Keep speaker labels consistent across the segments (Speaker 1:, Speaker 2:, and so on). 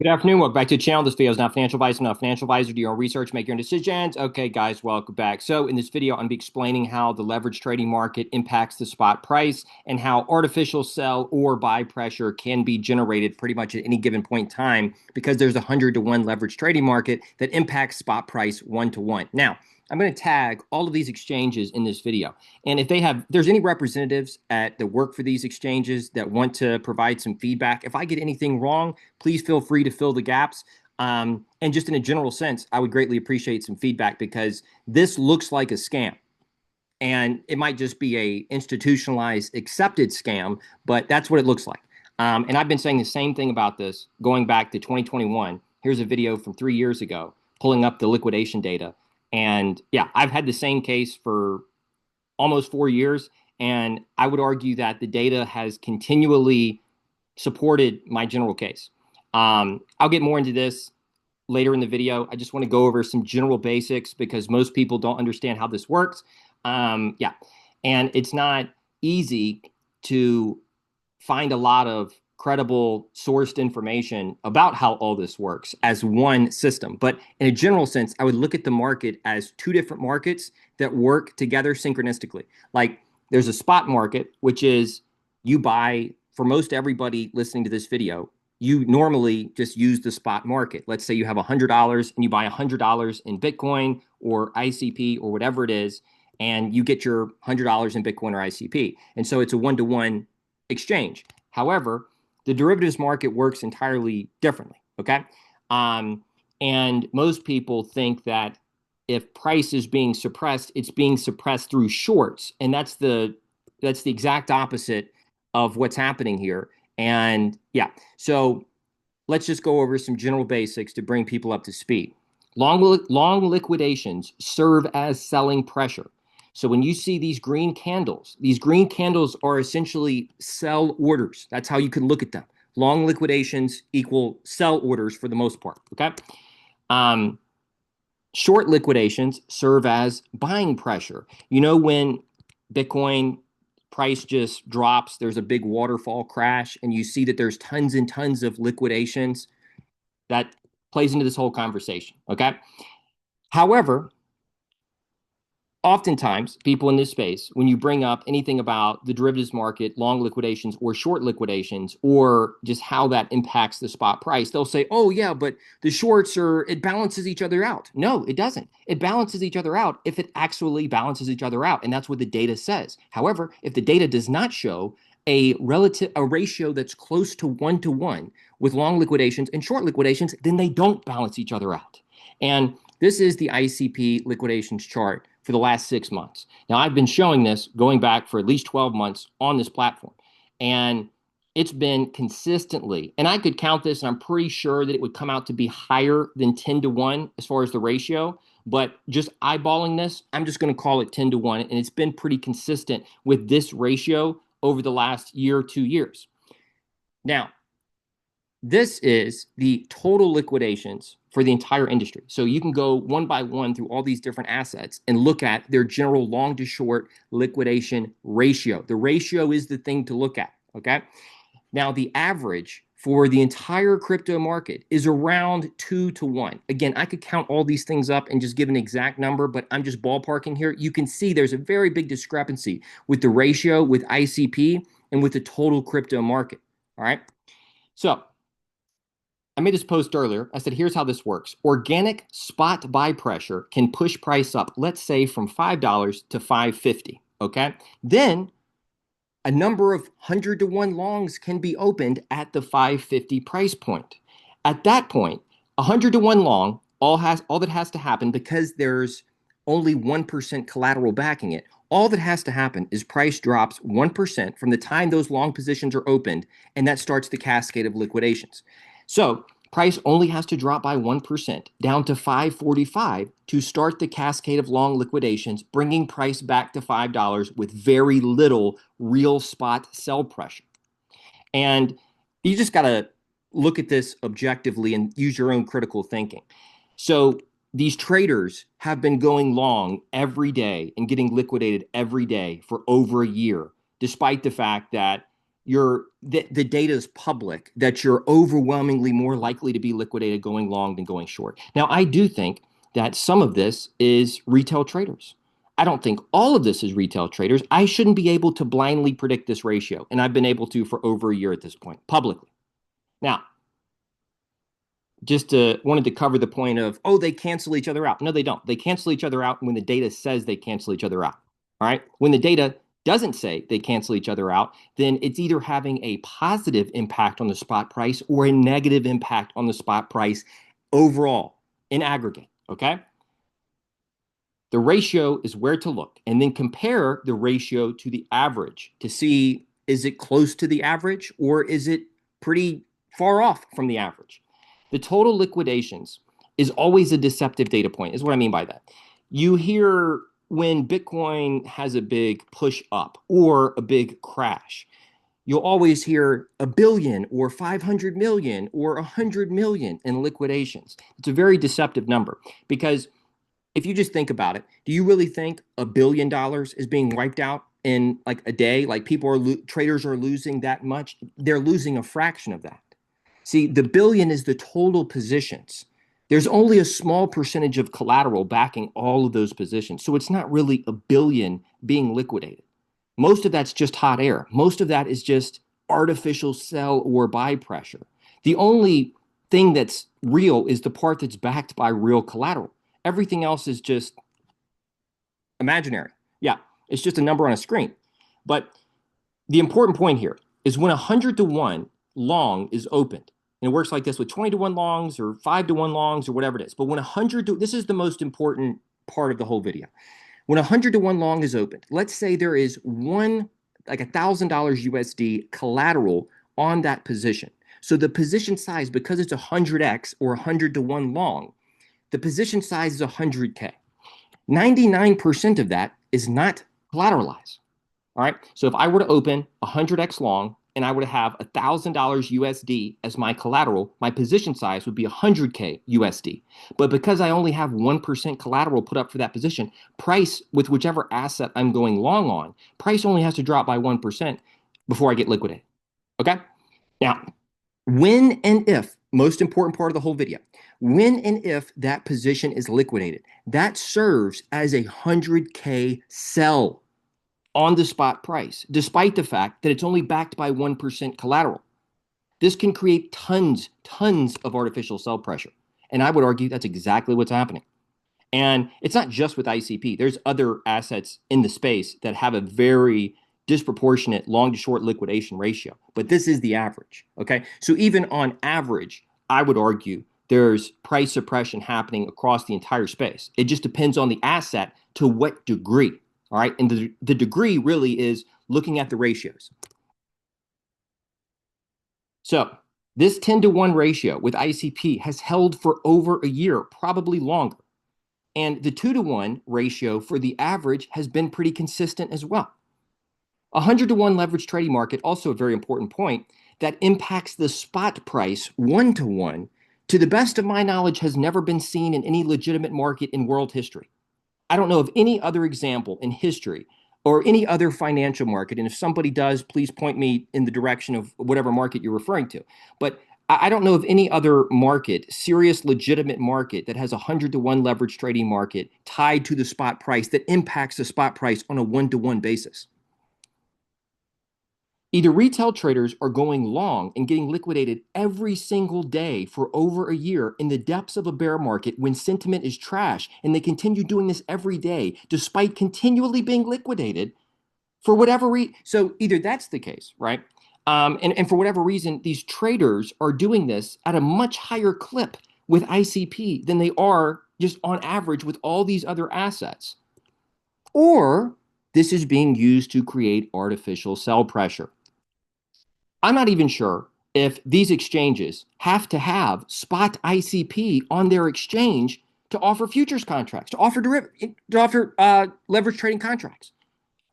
Speaker 1: Good afternoon. Welcome back to the channel. This video is not financial advice. I'm not a financial advisor. Do your own research, make your own decisions. Okay, guys, welcome back. So in this video, I'm going to be explaining how the leverage trading market impacts the spot price and how artificial sell or buy pressure can be generated pretty much at any given point in time because there's a 100-to-1 leverage trading market that impacts spot price 1-to-1. Now, I'm going to tag all of these exchanges in this video. And if there's any representatives that work for these exchanges that want to provide some feedback, if I get anything wrong, please feel free to fill the gaps. And just in a general sense, I would greatly appreciate some feedback because this looks like a scam. And it might just be a institutionalized, accepted scam, but that's what it looks like. And I've been saying the same thing about this going back to 2021. Here's a video from 3 years ago, pulling up the liquidation data. And yeah, I've had the same case for almost 4 years. And I would argue that the data has continually supported my general case. I'll get more into this later in the video. I just want to go over some general basics because most people don't understand how this works. Yeah, and it's not easy to find a lot of credible sourced information about how all this works as one system. But in a general sense, I would look at the market as two different markets that work together synchronistically. Like there's a spot market, which is you buy, for most everybody listening to this video, you normally just use the spot market. Let's say you have $100 and you buy $100 in Bitcoin or ICP or whatever it is, and you get your $100 in Bitcoin or ICP. And so it's a one-to-one exchange. However, the derivatives market works entirely differently. Okay. And most people think that if price is being suppressed, it's being suppressed through shorts. And that's the exact opposite of what's happening here. And yeah, so let's just go over some general basics to bring people up to speed. Long liquidations serve as selling pressure. So when you see these green candles are essentially sell orders. That's how you can look at them. Long liquidations equal sell orders for the most part. Okay. Um, Short liquidations serve as buying pressure. When Bitcoin price just drops, there's a big waterfall crash, and you see that there's tons and tons of liquidations. That plays into this whole conversation. Okay. However, oftentimes people in this space, when you bring up anything about the derivatives market, long liquidations or short liquidations, or just how that impacts the spot price, they'll say, oh yeah, but the shorts it balances each other out. No, it doesn't. It balances each other out if it actually balances each other out. And that's what the data says. However, if the data does not show a ratio that's close to 1-to-1 with long liquidations and short liquidations, then they don't balance each other out. And this is the ICP liquidations chart for the last 6 months. Now, I've been showing this going back for at least 12 months on this platform. And it's been consistently, and I could count this, and I'm pretty sure that it would come out to be higher than 10-to-1 as far as the ratio. But just eyeballing this, I'm just going to call it 10-to-1. And it's been pretty consistent with this ratio over the last year or 2 years. Now, this is the total liquidations for the entire industry. So you can go one by one through all these different assets and look at their general long to short liquidation ratio. The ratio is the thing to look at. Okay. Now, the average for the entire crypto market is around 2-to-1. Again, I could count all these things up and just give an exact number, but I'm just ballparking here. You can see there's a very big discrepancy with the ratio with ICP and with the total crypto market. All right. So I made this post earlier. I said, here's how this works. Organic spot buy pressure can push price up, let's say from $5 to $5.50. Okay. Then a number of 100-to-1 longs can be opened at the 550 price point. At that point, 100-to-1 long, all that has to happen, because there's only 1% collateral backing it, all that has to happen is price drops 1% from the time those long positions are opened, and that starts the cascade of liquidations. So price only has to drop by 1% down to 545 to start the cascade of long liquidations, bringing price back to $5 with very little real spot sell pressure. And you just got to look at this objectively and use your own critical thinking. So these traders have been going long every day and getting liquidated every day for over a year, despite the fact that the data is public, that you're overwhelmingly more likely to be liquidated going long than going short. Now, I do think that some of this is retail traders. I don't think all of this is retail traders. I shouldn't be able to blindly predict this ratio, and I've been able to for over a year at this point publicly. Now, just wanted to cover the point of, oh, they cancel each other out. No, they don't. They cancel each other out when the data says they cancel each other out. All right. When the data doesn't say they cancel each other out, then it's either having a positive impact on the spot price or a negative impact on the spot price overall in aggregate. Okay. The ratio is where to look, and then compare the ratio to the average to see, is it close to the average or is it pretty far off from the average? The total liquidations is always a deceptive data point, is what I mean by that. You hear when Bitcoin has a big push up or a big crash, you'll always hear a billion or 500 million or 100 million in liquidations. It's a very deceptive number because if you just think about it, do you really think $1 billion is being wiped out in like a day? Like traders are losing that much? They're losing a fraction of that. See, the billion is the total positions. There's only a small percentage of collateral backing all of those positions. So it's not really a billion being liquidated. Most of that's just hot air. Most of that is just artificial sell or buy pressure. The only thing that's real is the part that's backed by real collateral. Everything else is just imaginary. Yeah, it's just a number on a screen. But the important point here is when 100 to 1 long is opened, and it works like this with 20 to 1 longs or 5 to 1 longs or whatever it is. But when 100 to, this is the most important part of the whole video. When 100 to 1 long is opened, let's say there is one, like $1,000 USD collateral on that position. So the position size, because it's 100x or 100 to 1 long, the position size is 100K. 99% of that is not collateralized. All right. So if I were to open 100x long and I were to have $1,000 USD as my collateral, my position size would be 100K USD. But because I only have 1% collateral put up for that position, price with whichever asset I'm going long on, price only has to drop by 1% before I get liquidated. Okay. Now, when and if, most important part of the whole video, when and if that position is liquidated, that serves as a 100K sell on the spot price, despite the fact that it's only backed by 1% collateral. This can create tons of artificial sell pressure. And I would argue that's exactly what's happening. And it's not just with ICP. There's other assets in the space that have a very disproportionate long to short liquidation ratio. But this is the average. Okay. So even on average, I would argue there's price suppression happening across the entire space. It just depends on the asset to what degree. All right. And the degree really is looking at the ratios. So this 10 to 1 ratio with ICP has held for over a year, probably longer. And the 2 to 1 ratio for the average has been pretty consistent as well. 100 to 1 leverage trading market, also a very important point, that impacts the spot price 1 to 1, to the best of my knowledge, has never been seen in any legitimate market in world history. I don't know of any other example in history or any other financial market. And if somebody does, please point me in the direction of whatever market you're referring to. But I don't know of any other market, serious, legitimate market, that has a 100 to 1 leverage trading market tied to the spot price that impacts the spot price on a 1 to 1 basis. Either retail traders are going long and getting liquidated every single day for over a year in the depths of a bear market when sentiment is trash, and they continue doing this every day despite continually being liquidated for whatever reason. So either that's the case, right? And for whatever reason, these traders are doing this at a much higher clip with ICP than they are just on average with all these other assets. Or this is being used to create artificial sell pressure. I'm not even sure if these exchanges have to have spot ICP on their exchange to offer futures contracts, to offer leverage trading contracts.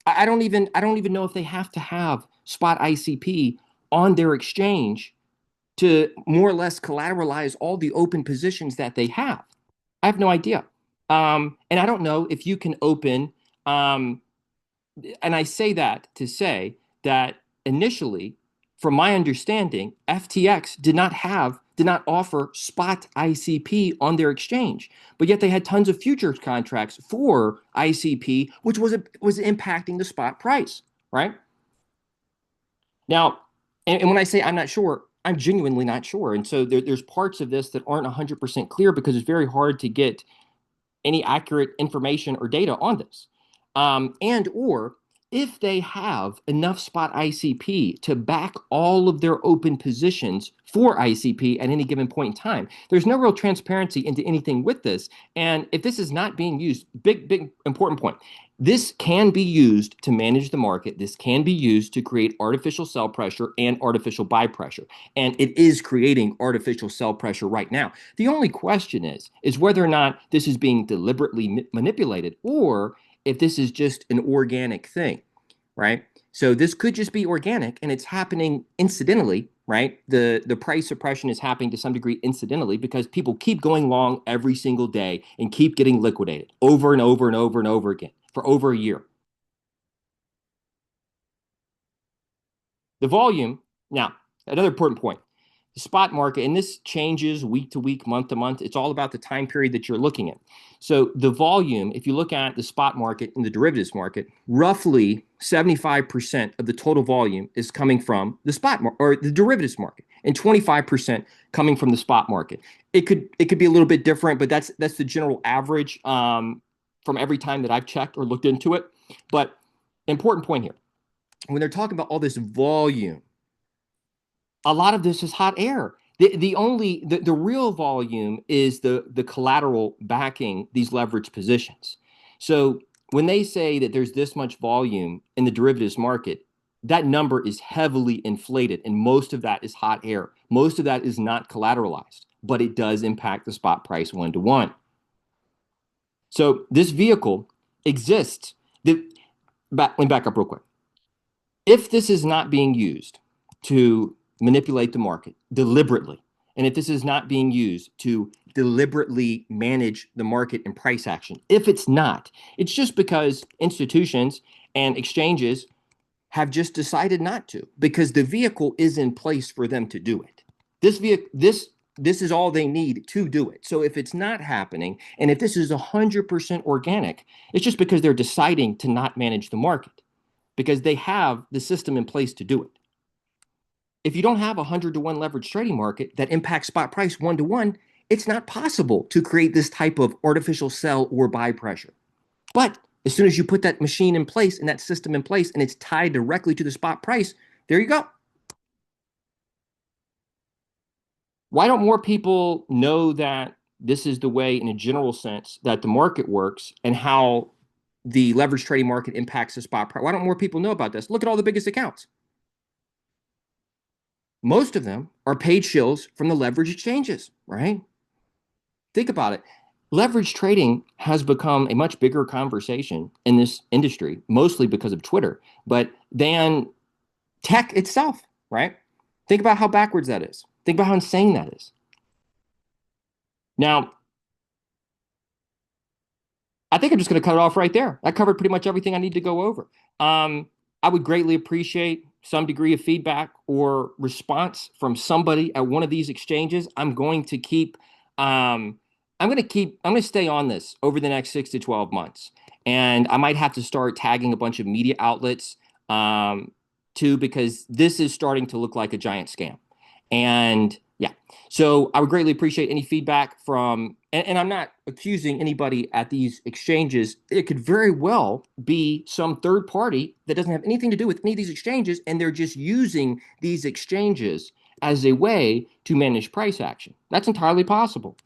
Speaker 1: I don't even know if they have to have spot ICP on their exchange to more or less collateralize all the open positions that they have. I have no idea. And I don't know if you can open, and I say that to say that initially from my understanding, FTX did not offer spot ICP on their exchange, but yet they had tons of futures contracts for ICP, which was impacting the spot price, right? Now, and when I say I'm not sure, I'm genuinely not sure. And so there's parts of this that aren't 100% clear because it's very hard to get any accurate information or data on this. And or if they have enough spot ICP to back all of their open positions for ICP at any given point in time. There's no real transparency into anything with this. And if this is not being used, big, important point. This can be used to manage the market. This can be used to create artificial sell pressure and artificial buy pressure. And it is creating artificial sell pressure right now. The only question is whether or not this is being deliberately manipulated or if this is just an organic thing, right? So this could just be organic and it's happening incidentally, right? The price suppression is happening to some degree incidentally because people keep going long every single day and keep getting liquidated over and over and over and over again for over a year. The volume, now, another important point. The spot market, and this changes week to week, month to month. It's all about the time period that you're looking at. So the volume, if you look at the spot market and the derivatives market, roughly 75% of the total volume is coming from the spot or the derivatives market, and 25% coming from the spot market. It could be a little bit different, but that's the general average from every time that I've checked or looked into it. But important point here, when they're talking about all this volume, a lot of this is hot air. The real volume is the collateral backing these leveraged positions. So when they say that there's this much volume in the derivatives market, that number is heavily inflated, and most of that is hot air. Most of that is not collateralized, but it does impact the spot price 1-to-1. So this vehicle exists. Let me back up real quick. If this is not being used to manipulate the market deliberately, and if this is not being used to deliberately manage the market and price action, if it's not, it's just because institutions and exchanges have just decided not to, because the vehicle is in place for them to do it. This is all they need to do it. So if it's not happening, and if this is 100% organic, it's just because they're deciding to not manage the market, because they have the system in place to do it. If you don't have a 100-to-1 leverage trading market that impacts spot price 1-to-1, it's not possible to create this type of artificial sell or buy pressure. But as soon as you put that machine in place and that system in place and it's tied directly to the spot price, there you go. Why don't more people know that this is the way, in a general sense, that the market works and how the leverage trading market impacts the spot price? Why don't more people know about this? Look at all the biggest accounts. Most of them are paid shills from the leverage exchanges, right? Think about it. Leverage trading has become a much bigger conversation in this industry, mostly because of Twitter, but than tech itself, right? Think about how backwards that is. Think about how insane that is. Now, I think I'm just going to cut it off right there. I covered pretty much everything I need to go over. I would greatly appreciate some degree of feedback or response from somebody at one of these exchanges. I'm going to stay on this over the next 6 to 12 months. And I might have to start tagging a bunch of media outlets too, because this is starting to look like a giant scam. And yeah, so I would greatly appreciate any feedback from, and I'm not accusing anybody at these exchanges. It could very well be some third party that doesn't have anything to do with any of these exchanges, and they're just using these exchanges as a way to manage price action. That's entirely possible.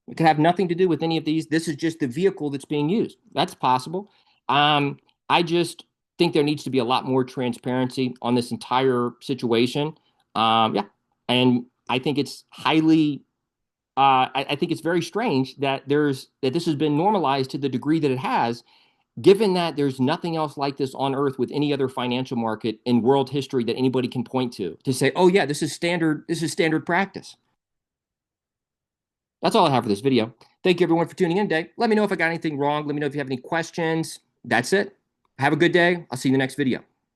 Speaker 1: It could have nothing to do with any of these. This is just the vehicle that's being used. That's possible. I just think there needs to be a lot more transparency on this entire situation. Yeah, and I think it's highly I think it's very strange that this has been normalized to the degree that it has, given that there's nothing else like this on earth with any other financial market in world history that anybody can point to say, oh yeah, this is standard practice. That's all I have for this video. Thank you everyone for tuning in today. Let me know if I got anything wrong. Let me know if you have any questions. That's it. Have a good day. I'll see you in the next video.